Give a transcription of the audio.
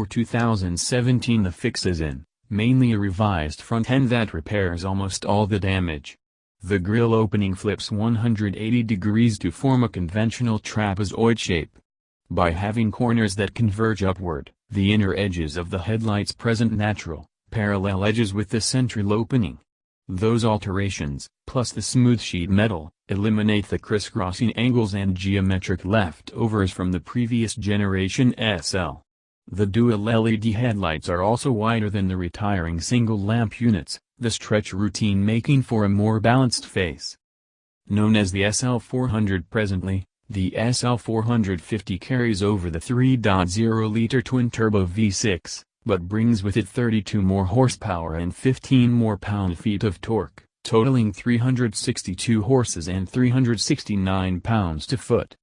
for 2017 the fix is in, mainly a revised front end that repairs almost all the damage. The grille opening flips 180 degrees to form a conventional trapezoid shape. By having corners that converge upward, the inner edges of the headlights present natural, parallel edges with the central opening. Those alterations, plus the smooth sheet metal, eliminate the crisscrossing angles and geometric leftovers from the previous generation SL. The dual LED headlights are also wider than the retiring single lamp units, the stretch routine making for a more balanced face. Known as the SL400 presently, the SL450 carries over the 3.0-liter twin-turbo V6, but brings with it 32 more horsepower and 15 more pound-feet of torque, totaling 362 horses and 369 pounds-to-foot.